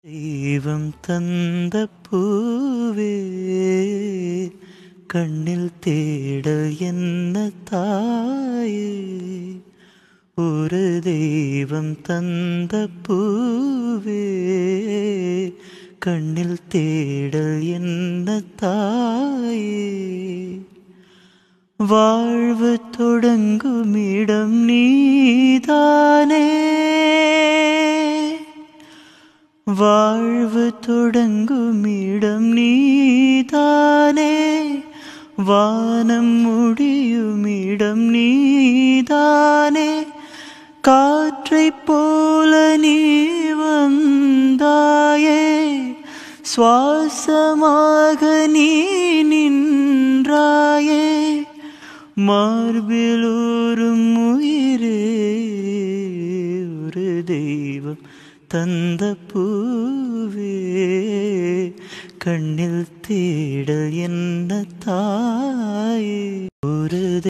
தெய்வம் தந்த பூவே கண்ணில் தேடல் என்ன தாயே. ஒரு தெய்வம் தந்த பூவே கண்ணில் தேடல் என்ன தாயே. வாழ்வு தொடங்கும் இடம் நீதானே, வாழ்வு தொடங்கும் இடம் நீதானே, வானம் முடியும் இடம் நீதானே. காற்றைப் போல நீ வந்தாயே, சுவாசமாக நீ நின்றாயே. மார்பிலூறும் உயிரே ஒரு தெய்வம் தந்த பூவே கண்ணில் தேடல் என்ன தாயே.